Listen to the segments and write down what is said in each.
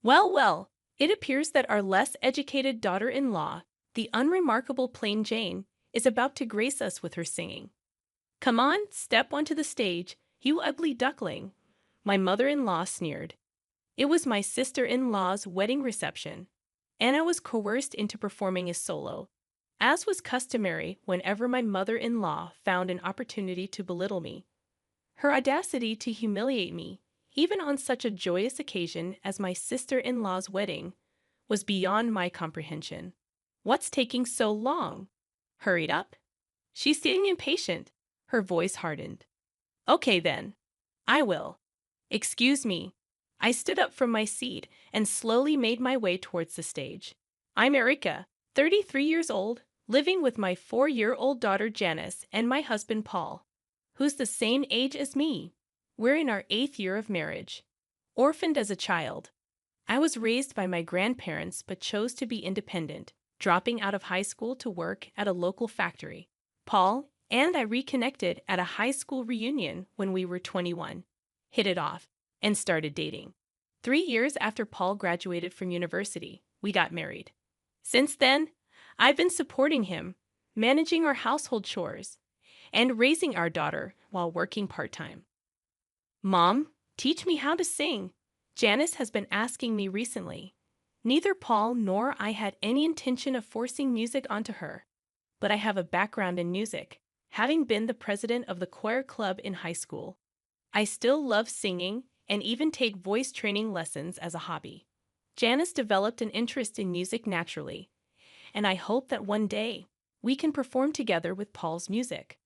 Well, well, it appears that our less educated daughter-in-law, the unremarkable plain Jane, is about to grace us with her singing. Come on, step onto the stage, you ugly duckling, my mother-in-law sneered. It was my sister-in-law's wedding reception, and I was coerced into performing a solo, as was customary whenever my mother-in-law found an opportunity to belittle me. Her audacity to humiliate me, even on such a joyous occasion as my sister-in-law's wedding, was beyond my comprehension. What's taking so long? Hurried up? She's getting impatient. Her voice hardened. Okay then. I will. Excuse me. I stood up from my seat and slowly made my way towards the stage. I'm Erica, 33 years old, living with my 4-year-old daughter Janice and my husband Paul, who's the same age as me. We're in our 8th year of marriage. Orphaned as a child, I was raised by my grandparents but chose to be independent, dropping out of high school to work at a local factory. Paul and I reconnected at a high school reunion when we were 21, hit it off, and started dating. 3 years after Paul graduated from university, we got married. Since then, I've been supporting him, managing our household chores, and raising our daughter while working part-time. Mom, teach me how to sing. Janice has been asking me recently. Neither Paul nor I had any intention of forcing music onto her, but I have a background in music, having been the president of the choir club in high school. I still love singing and even take voice training lessons as a hobby. Janice developed an interest in music naturally, and I hope that one day we can perform together with Paul's music.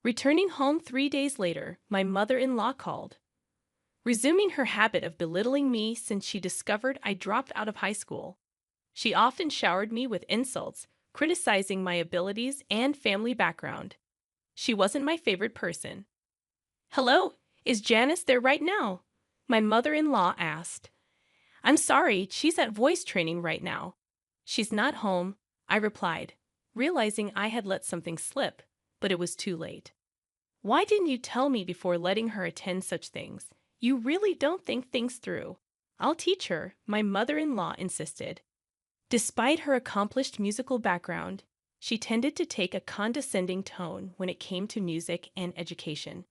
Returning home 3 days later, my mother-in-law called, resuming her habit of belittling me since she discovered I dropped out of high school. She often showered me with insults, criticizing my abilities and family background. She wasn't my favorite person. Hello, is Janice there right now? My mother-in-law asked. I'm sorry, she's at voice training right now. She's not home, I replied, realizing I had let something slip, but it was too late. Why didn't you tell me before letting her attend such things? You really don't think things through. I'll teach her, my mother-in-law insisted. Despite her accomplished musical background, she tended to take a condescending tone when it came to music and education.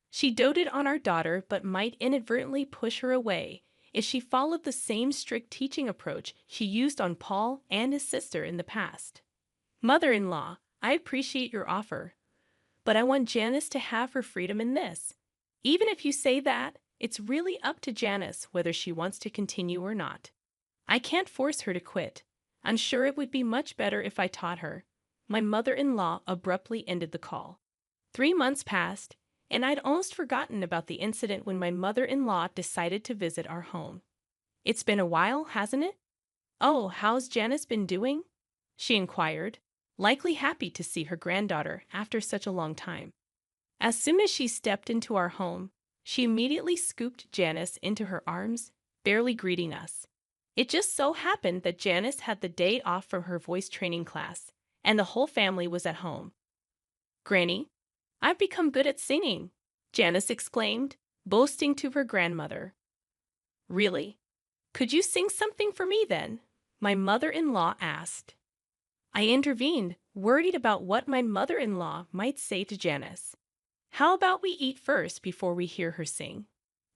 She doted on our daughter but might inadvertently push her away if she followed the same strict teaching approach she used on Paul and his sister in the past. Mother-in-law, I appreciate your offer, but I want Janice to have her freedom in this. Even if you say that, it's really up to Janice whether she wants to continue or not. I can't force her to quit. I'm sure it would be much better if I taught her. My mother-in-law abruptly ended the call. 3 months passed, and I'd almost forgotten about the incident when my mother-in-law decided to visit our home. It's been a while, hasn't it? Oh, how's Janice been doing? She inquired, likely happy to see her granddaughter after such a long time. As soon as she stepped into our home, she immediately scooped Janice into her arms, barely greeting us. It just so happened that Janice had the day off from her voice training class, and the whole family was at home. Granny, I've become good at singing, Janice exclaimed, boasting to her grandmother. Really? Could you sing something for me then? My mother-in-law asked. I intervened, worried about what my mother-in-law might say to Janice. How about we eat first before we hear her sing?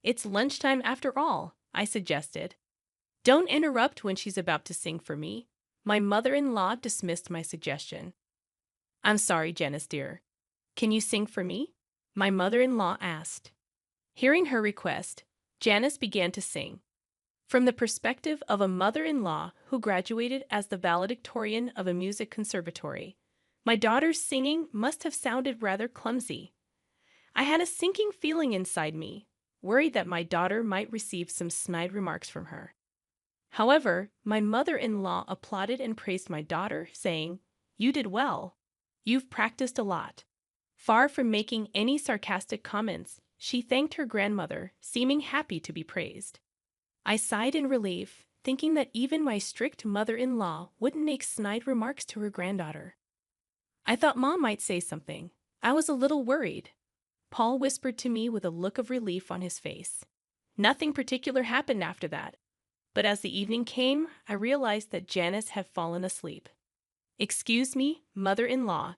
It's lunchtime after all, I suggested. Don't interrupt when she's about to sing for me. My mother-in-law dismissed my suggestion. I'm sorry, Janice dear. Can you sing for me? My mother-in-law asked. Hearing her request, Janice began to sing. From the perspective of a mother-in-law who graduated as the valedictorian of a music conservatory, my daughter's singing must have sounded rather clumsy. I had a sinking feeling inside me, worried that my daughter might receive some snide remarks from her. However, my mother-in-law applauded and praised my daughter, saying, "You did well. You've practiced a lot." Far from making any sarcastic comments, she thanked her grandmother, seeming happy to be praised. I sighed in relief, thinking that even my strict mother-in-law wouldn't make snide remarks to her granddaughter. I thought Mom might say something. I was a little worried. Paul whispered to me with a look of relief on his face. Nothing particular happened after that. But as the evening came, I realized that Janice had fallen asleep. "Excuse me, mother-in-law.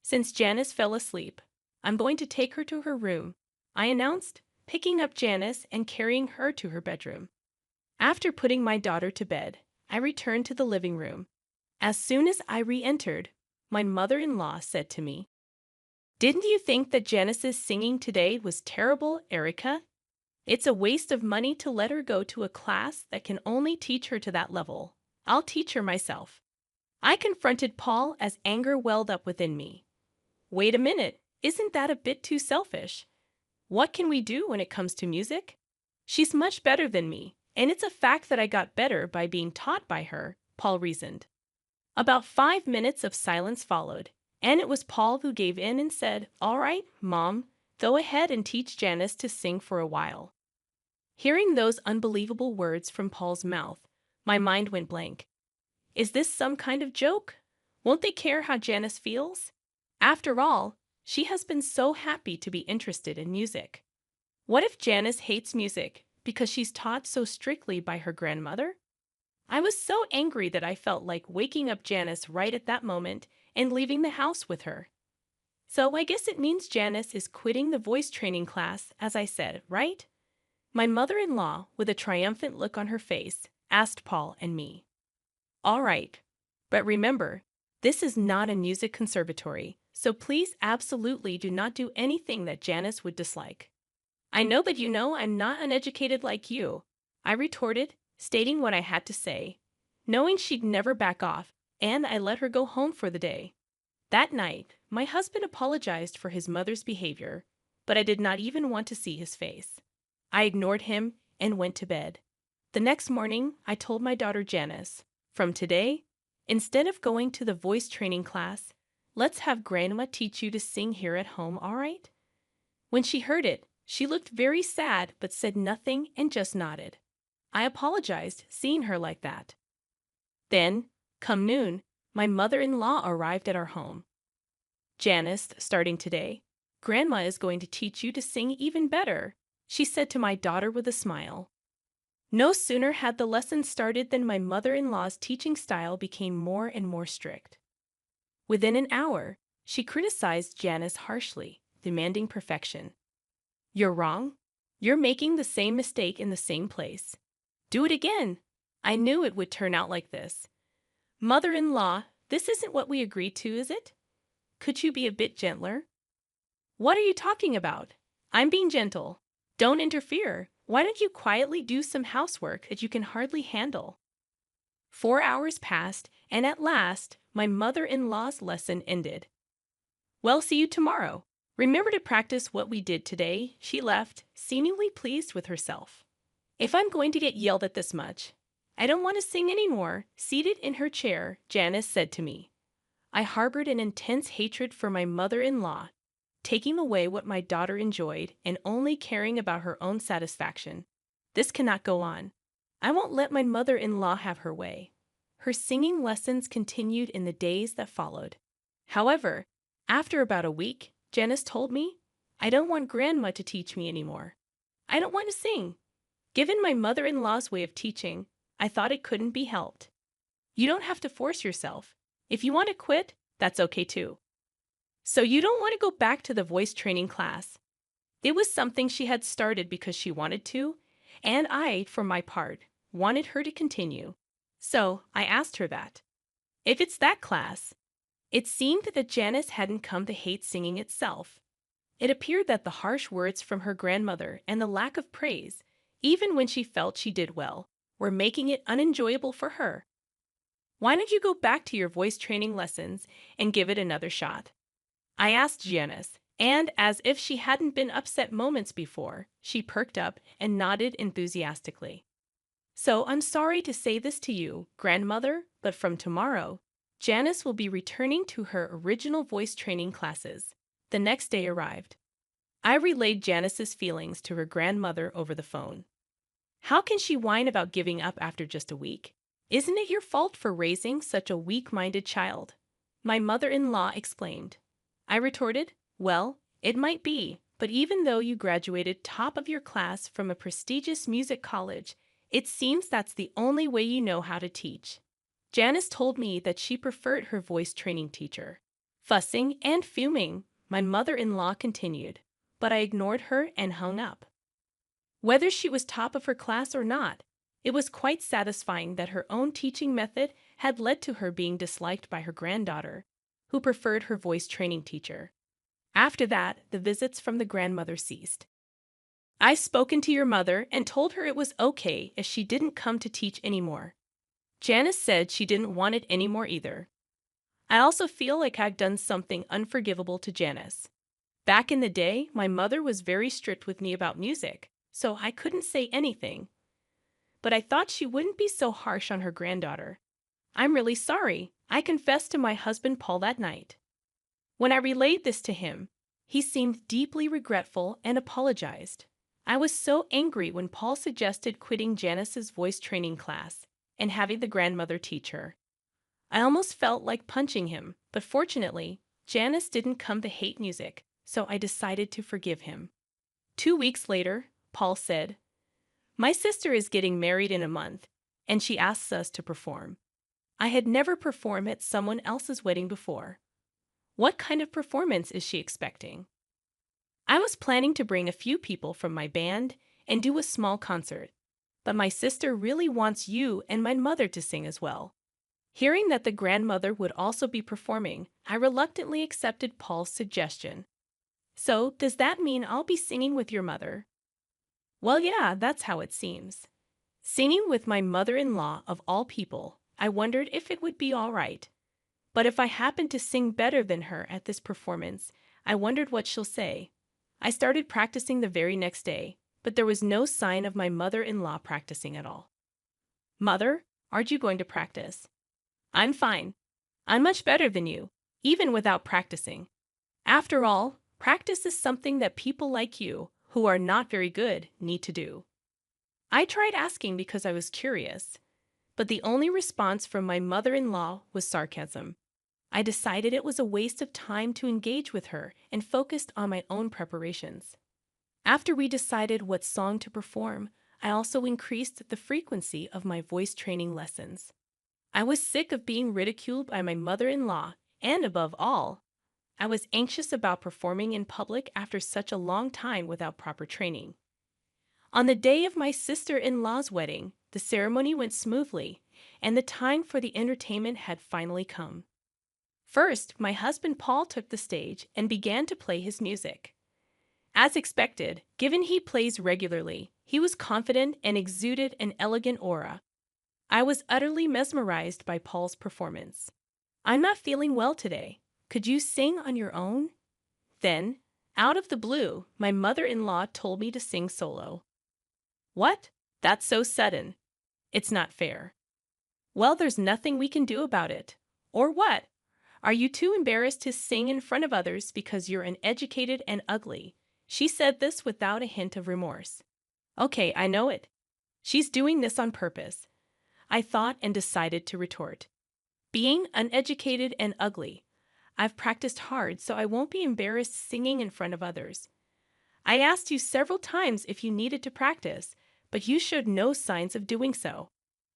Since Janice fell asleep, I'm going to take her to her room," I announced, picking up Janice and carrying her to her bedroom. After putting my daughter to bed, I returned to the living room. As soon as I re-entered, my mother-in-law said to me, "Didn't you think that Janice's singing today was terrible, Erica? It's a waste of money to let her go to a class that can only teach her to that level. I'll teach her myself." I confronted Paul as anger welled up within me. Wait a minute, isn't that a bit too selfish? What can we do when it comes to music? She's much better than me, and it's a fact that I got better by being taught by her, Paul reasoned. About 5 minutes of silence followed, and it was Paul who gave in and said, "All right, Mom, go ahead and teach Janice to sing for a while." Hearing those unbelievable words from Paul's mouth, my mind went blank. Is this some kind of joke? Won't they care how Janice feels? After all, she has been so happy to be interested in music. What if Janice hates music because she's taught so strictly by her grandmother? I was so angry that I felt like waking up Janice right at that moment and leaving the house with her. So I guess it means Janice is quitting the voice training class, as I said, right? My mother-in-law, with a triumphant look on her face, asked Paul and me. "All right, but remember, this is not a music conservatory, so please absolutely do not do anything that Janice would dislike." "I know that you know I'm not uneducated like you," I retorted, stating what I had to say, knowing she'd never back off, and I let her go home for the day. That night, my husband apologized for his mother's behavior, but I did not even want to see his face. I ignored him and went to bed. The next morning, I told my daughter Janice, "From today, instead of going to the voice training class, let's have Grandma teach you to sing here at home, all right?" When she heard it, she looked very sad but said nothing and just nodded. I apologized, seeing her like that. Then, come noon, my mother-in-law arrived at our home. "Janice, starting today, Grandma is going to teach you to sing even better," she said to my daughter with a smile. No sooner had the lesson started than my mother-in-law's teaching style became more and more strict. Within an hour, she criticized Janice harshly, demanding perfection. "You're wrong. You're making the same mistake in the same place. Do it again." I knew it would turn out like this. "Mother-in-law, this isn't what we agreed to, is it? Could you be a bit gentler?" "What are you talking about? I'm being gentle. Don't interfere. Why don't you quietly do some housework that you can hardly handle?" 4 hours passed, and at last, my mother-in-law's lesson ended. "Well, see you tomorrow. Remember to practice what we did today," she left, seemingly pleased with herself. If I'm going to get yelled at this much, I don't want to sing anymore. Seated in her chair, Janice said to me. I harbored an intense hatred for my mother-in-law, taking away what my daughter enjoyed and only caring about her own satisfaction. This cannot go on. I won't let my mother-in-law have her way. Her singing lessons continued in the days that followed. However, after about a week, Janice told me, "I don't want Grandma to teach me anymore. I don't want to sing." Given my mother-in-law's way of teaching, I thought it couldn't be helped. You don't have to force yourself. If you want to quit, that's okay too. So you don't want to go back to the voice training class. It was something she had started because she wanted to, and I, for my part, wanted her to continue. So I asked her that. If it's that class, it seemed that Janice hadn't come to hate singing itself. It appeared that the harsh words from her grandmother and the lack of praise, even when she felt she did well, were making it unenjoyable for her. Why don't you go back to your voice training lessons and give it another shot? I asked Janice, and as if she hadn't been upset moments before, she perked up and nodded enthusiastically. So I'm sorry to say this to you, grandmother, but from tomorrow, Janice will be returning to her original voice training classes. The next day arrived. I relayed Janice's feelings to her grandmother over the phone. How can she whine about giving up after just a week? Isn't it your fault for raising such a weak-minded child? My mother-in-law exclaimed. I retorted, well, it might be, but even though you graduated top of your class from a prestigious music college, It seems that's the only way you know how to teach. Janice told me that she preferred her voice training teacher. Fussing and fuming, my mother-in-law continued, but I ignored her and hung up. Whether she was top of her class or not, it was quite satisfying that her own teaching method had led to her being disliked by her granddaughter, who preferred her voice training teacher. After that, the visits from the grandmother ceased. I've spoken to your mother and told her it was okay if she didn't come to teach anymore. Janice said she didn't want it anymore either. I also feel like I've done something unforgivable to Janice. Back in the day, my mother was very strict with me about music, so I couldn't say anything. But I thought she wouldn't be so harsh on her granddaughter. I'm really sorry. I confessed to my husband Paul that night. When I relayed this to him, he seemed deeply regretful and apologized. I was so angry when Paul suggested quitting Janice's voice training class and having the grandmother teach her. I almost felt like punching him, but fortunately, Janice didn't come to hate music, so I decided to forgive him. 2 weeks later, Paul said, "My sister is getting married in a month, and she asks us to perform. I had never performed at someone else's wedding before. What kind of performance is she expecting?" I was planning to bring a few people from my band and do a small concert, but my sister really wants you and my mother to sing as well. Hearing that the grandmother would also be performing, I reluctantly accepted Paul's suggestion. "So, does that mean I'll be singing with your mother?" "Well, yeah, that's how it seems." Singing with my mother-in-law of all people, I wondered if it would be all right. But if I happened to sing better than her at this performance, I wondered what she'll say. I started practicing the very next day, but there was no sign of my mother-in-law practicing at all. "Mother, aren't you going to practice?" "I'm fine. I'm much better than you, even without practicing. After all, practice is something that people like you, who are not very good, need to do." I tried asking because I was curious, but the only response from my mother-in-law was sarcasm. I decided it was a waste of time to engage with her and focused on my own preparations. After we decided what song to perform, I also increased the frequency of my voice training lessons. I was sick of being ridiculed by my mother-in-law, and above all, I was anxious about performing in public after such a long time without proper training. On the day of my sister-in-law's wedding, the ceremony went smoothly, and the time for the entertainment had finally come. First, my husband Paul took the stage and began to play his music. As expected, given he plays regularly, he was confident and exuded an elegant aura. I was utterly mesmerized by Paul's performance. "I'm not feeling well today. Could you sing on your own?" Then, out of the blue, my mother-in-law told me to sing solo. "What? That's so sudden. It's not fair." "Well, there's nothing we can do about it." "Or what? Are you too embarrassed to sing in front of others because you're uneducated and ugly?" She said this without a hint of remorse. Okay, I know it. She's doing this on purpose. I thought and decided to retort. "Being uneducated and ugly. I've practiced hard, so I won't be embarrassed singing in front of others. I asked you several times if you needed to practice, but you showed no signs of doing so."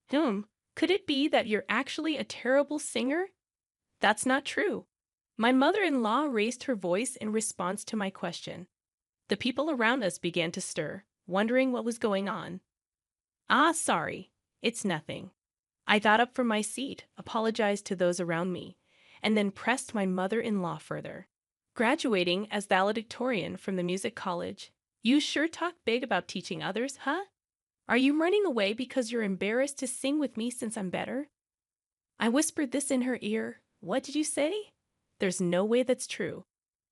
Could it be that you're actually a terrible singer?" "That's not true." My mother-in-law raised her voice in response to my question. The people around us began to stir, wondering what was going on. Sorry. It's nothing." I got up from my seat, apologized to those around me, and then pressed my mother-in-law further. "Graduating as valedictorian from the music college. You sure talk big about teaching others, huh? Are you running away because you're embarrassed to sing with me since I'm better?" I whispered this in her ear. "What did you say? There's no way that's true.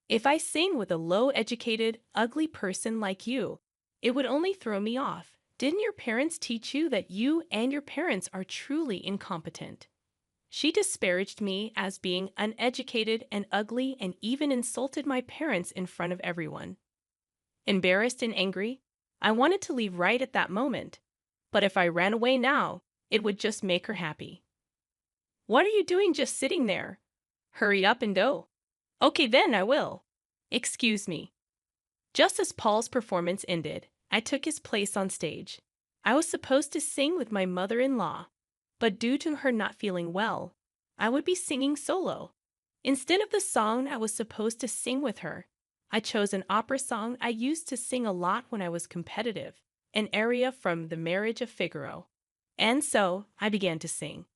If I sing with a low-educated, ugly person like you, it would only throw me off. Didn't your parents teach you that you and your parents are truly incompetent?" She disparaged me as being uneducated and ugly and even insulted my parents in front of everyone. Embarrassed and angry, I wanted to leave right at that moment, but if I ran away now, it would just make her happy. "What are you doing just sitting there? Hurry up and go." "Okay then, I will." "Excuse me." Just as Paul's performance ended, I took his place on stage. I was supposed to sing with my mother-in-law, but due to her not feeling well, I would be singing solo. Instead of the song I was supposed to sing with her, I chose an opera song I used to sing a lot when I was competitive, an aria from The Marriage of Figaro. And so I began to sing.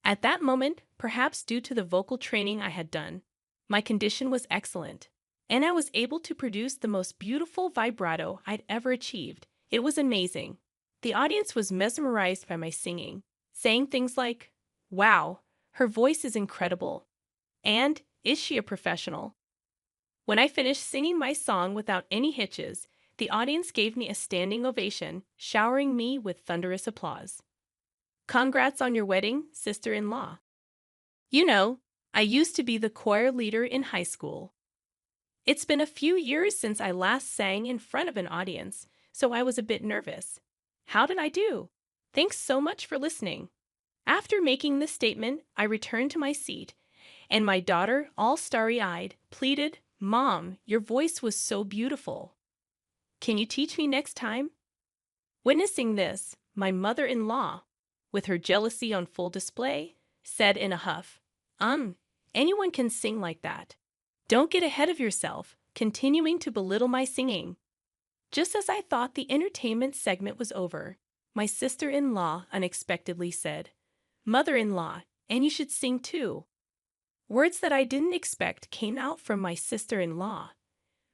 At that moment, perhaps due to the vocal training I had done, my condition was excellent, and I was able to produce the most beautiful vibrato I'd ever achieved. It was amazing. The audience was mesmerized by my singing, saying things like, "Wow, her voice is incredible," and "Is she a professional?" When I finished singing my song without any hitches, the audience gave me a standing ovation, showering me with thunderous applause. Congrats on your wedding, sister-in-law. You know, I used to be the choir leader in high school. It's been a few years since I last sang in front of an audience, so I was a bit nervous. How did I do? Thanks so much for listening. After making this statement, I returned to my seat, and my daughter, all starry-eyed, pleaded, "Mom, your voice was so beautiful. Can you teach me next time?" Witnessing this, my mother-in-law, with her jealousy on full display, said in a huff, anyone can sing like that. Don't get ahead of yourself, continuing to belittle my singing." Just as I thought the entertainment segment was over, my sister-in-law unexpectedly said, "Mother-in-law, and you should sing too." Words that I didn't expect came out from my sister-in-law.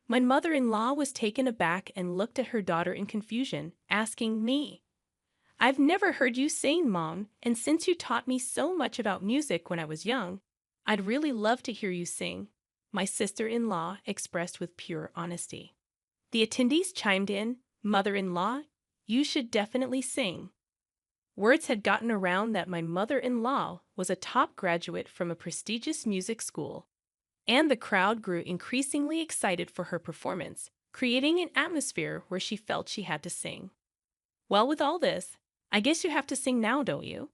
My mother-in-law was taken aback and looked at her daughter in confusion, asking me, "I've never heard you sing, Mom, and since you taught me so much about music when I was young, I'd really love to hear you sing," my sister-in-law expressed with pure honesty. The attendees chimed in, "Mother-in-law, you should definitely sing." Words had gotten around that my mother-in-law was a top graduate from a prestigious music school, and the crowd grew increasingly excited for her performance, creating an atmosphere where she felt she had to sing. "Well, with all this, I guess you have to sing now, don't you?"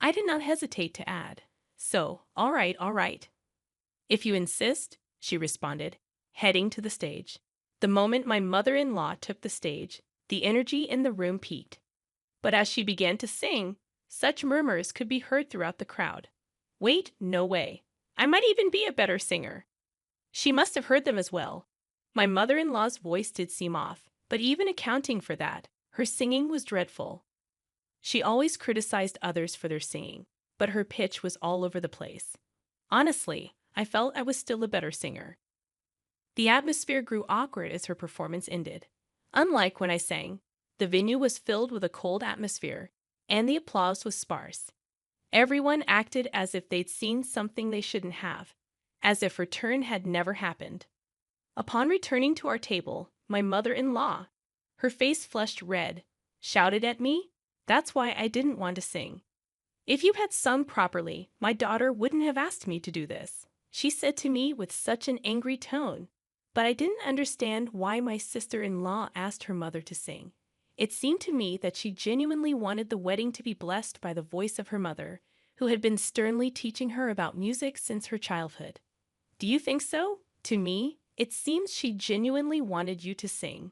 I did not hesitate to add, "So, all right, all right." "If you insist," she responded, heading to the stage. The moment my mother-in-law took the stage, the energy in the room peaked. But as she began to sing, such murmurs could be heard throughout the crowd. "Wait, no way. I might even be a better singer." She must have heard them as well. My mother-in-law's voice did seem off, but even accounting for that, her singing was dreadful. She always criticized others for their singing, but her pitch was all over the place. Honestly, I felt I was still a better singer. The atmosphere grew awkward as her performance ended. Unlike when I sang, the venue was filled with a cold atmosphere, and the applause was sparse. Everyone acted as if they'd seen something they shouldn't have, as if her turn had never happened. Upon returning to our table, my mother-in-law, her face flushed red, shouted at me, "That's why I didn't want to sing. If you had sung properly, my daughter wouldn't have asked me to do this," she said to me with such an angry tone. But I didn't understand why my sister-in-law asked her mother to sing. It seemed to me that she genuinely wanted the wedding to be blessed by the voice of her mother, who had been sternly teaching her about music since her childhood. "Do you think so? To me, it seems she genuinely wanted you to sing."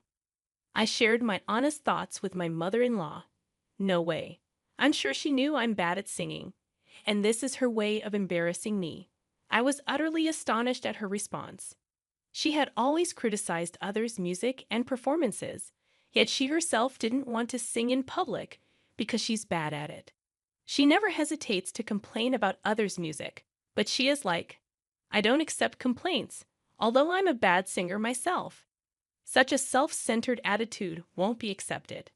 I shared my honest thoughts with my mother-in-law. "No way. I'm sure she knew I'm bad at singing, and this is her way of embarrassing me." I was utterly astonished at her response. She had always criticized others' music and performances, yet she herself didn't want to sing in public because she's bad at it. She never hesitates to complain about others' music, but she is like, "I don't accept complaints, although I'm a bad singer myself." Such a self-centered attitude won't be accepted.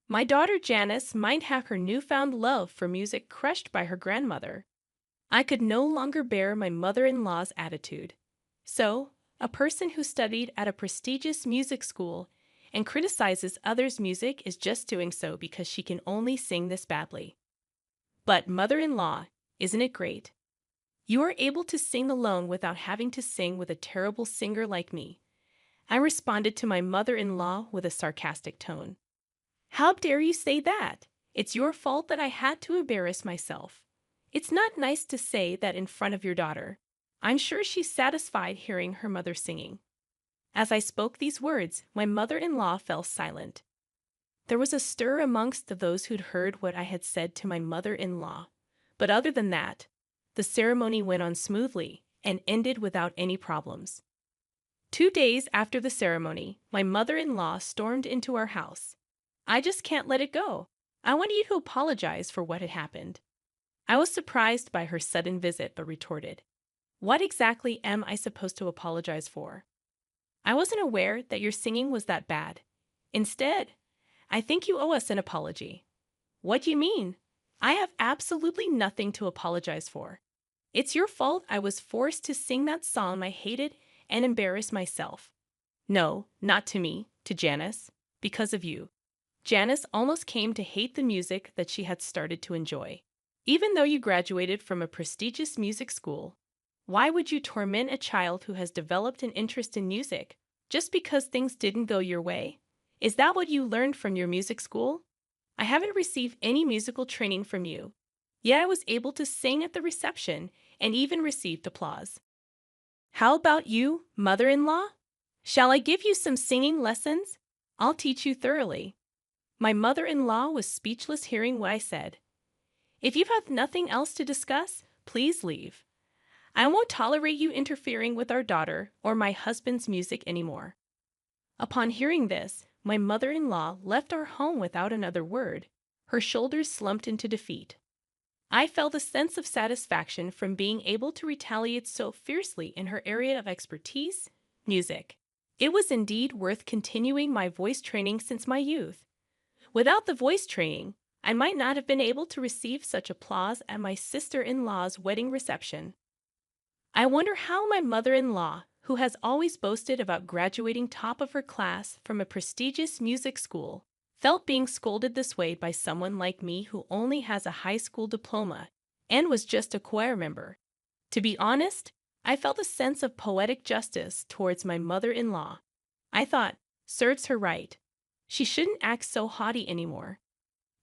My daughter Janice might have her newfound love for music crushed by her grandmother. I could no longer bear my mother-in-law's attitude. So, a person who studied at a prestigious music school and criticizes others' music is just doing so because she can only sing this badly. But mother-in-law, isn't it great? You are able to sing alone without having to sing with a terrible singer like me. I responded to my mother-in-law with a sarcastic tone. "How dare you say that? It's your fault that I had to embarrass myself. It's not nice to say that in front of your daughter. I'm sure she's satisfied hearing her mother singing." As I spoke these words, my mother-in-law fell silent. There was a stir amongst those who'd heard what I had said to my mother-in-law. But other than that, the ceremony went on smoothly and ended without any problems. 2 days after the ceremony, my mother-in-law stormed into our house. "I just can't let it go. I want you to apologize for what had happened." I was surprised by her sudden visit, but retorted, "What exactly am I supposed to apologize for? I wasn't aware that your singing was that bad. Instead, I think you owe us an apology." "What do you mean? I have absolutely nothing to apologize for. It's your fault I was forced to sing that song I hated and embarrass myself." "No, not to me, to Janice. Because of you. Janice almost came to hate the music that she had started to enjoy. Even though you graduated from a prestigious music school, why would you torment a child who has developed an interest in music just because things didn't go your way? Is that what you learned from your music school? I haven't received any musical training from you, yet I was able to sing at the reception and even received applause. How about you, mother-in-law? Shall I give you some singing lessons? I'll teach you thoroughly." My mother-in-law was speechless hearing what I said. "If you have nothing else to discuss, please leave. I won't tolerate you interfering with our daughter or my husband's music anymore." Upon hearing this, my mother-in-law left our home without another word. Her shoulders slumped into defeat. I felt a sense of satisfaction from being able to retaliate so fiercely in her area of expertise, music. It was indeed worth continuing my voice training since my youth. Without the voice training, I might not have been able to receive such applause at my sister-in-law's wedding reception. I wonder how my mother-in-law, who has always boasted about graduating top of her class from a prestigious music school, felt being scolded this way by someone like me who only has a high school diploma and was just a choir member. To be honest, I felt a sense of poetic justice towards my mother-in-law. I thought, serves her right. She shouldn't act so haughty anymore.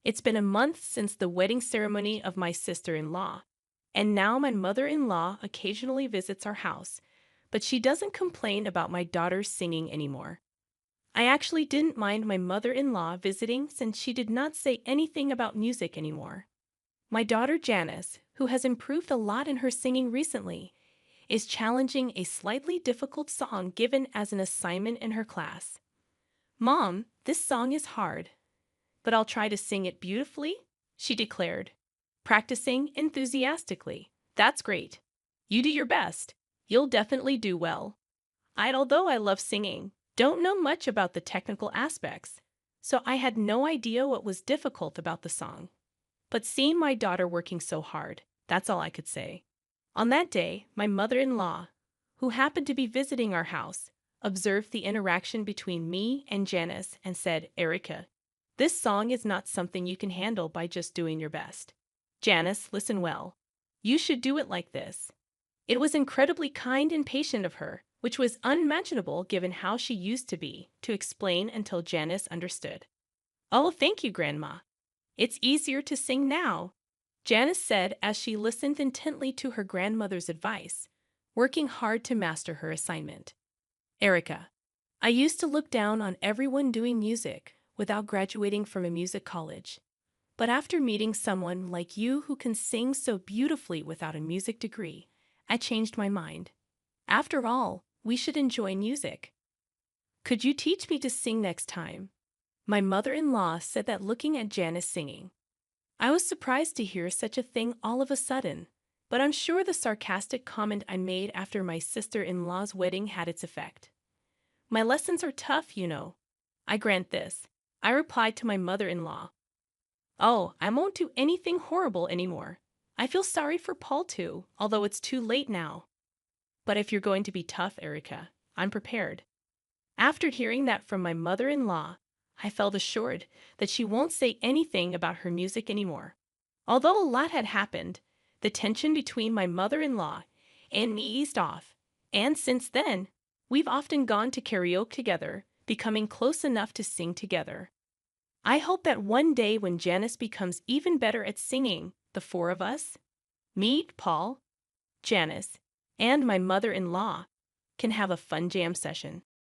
It's been a month since the wedding ceremony of my sister-in-law, and now my mother-in-law occasionally visits our house, but she doesn't complain about my daughter's singing anymore. I actually didn't mind my mother-in-law visiting since she did not say anything about music anymore. My daughter Janice, who has improved a lot in her singing recently, is challenging a slightly difficult song given as an assignment in her class. "Mom, this song is hard, but I'll try to sing it beautifully," she declared, practicing enthusiastically. "That's great. You do your best. You'll definitely do well." Although I love singing, don't know much about the technical aspects, so I had no idea what was difficult about the song. But seeing my daughter working so hard, that's all I could say. On that day, my mother-in-law, who happened to be visiting our house, observed the interaction between me and Janice and said, "Erica, this song is not something you can handle by just doing your best. Janice, listen well. You should do it like this." It was incredibly kind and patient of her, which was unimaginable given how she used to be, to explain until Janice understood. "Oh, thank you, Grandma. It's easier to sing now," Janice said as she listened intently to her grandmother's advice, working hard to master her assignment. "Erica, I used to look down on everyone doing music without graduating from a music college. But after meeting someone like you who can sing so beautifully without a music degree, I changed my mind. After all, we should enjoy music. Could you teach me to sing next time?" My mother-in-law said that looking at Janice singing. I was surprised to hear such a thing all of a sudden, but I'm sure the sarcastic comment I made after my sister-in-law's wedding had its effect. "My lessons are tough, you know. I grant this," I replied to my mother-in-law. "Oh, I won't do anything horrible anymore. I feel sorry for Paul too, although it's too late now. But if you're going to be tough, Erica, I'm prepared." After hearing that from my mother-in-law, I felt assured that she won't say anything about her music anymore. Although a lot had happened, the tension between my mother-in-law and me eased off, and since then, we've often gone to karaoke together, becoming close enough to sing together. I hope that one day when Janice becomes even better at singing, the four of us, me, Paul, Janice, and my mother-in-law, can have a fun jam session.